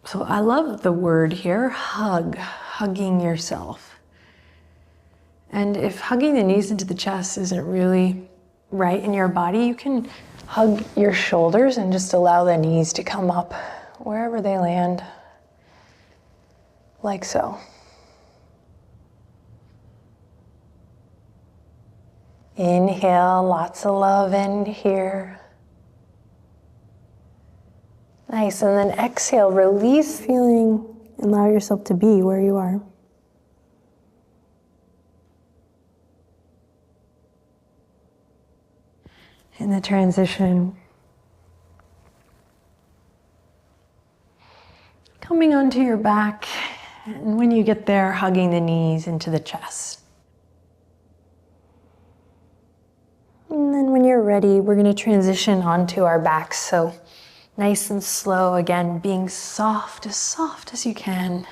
So I love the word here, hug, hugging yourself. And if hugging the knees into the chest isn't really right in your body, you can hug your shoulders and just allow the knees to come up wherever they land, like so. Inhale, lots of love in here. Nice, and then exhale, release, feeling, allow yourself to be where you are. In the transition, coming onto your back, and when you get there, hugging the knees into the chest. And then when you're ready, we're gonna transition onto our backs. So nice and slow, again, being soft as you can.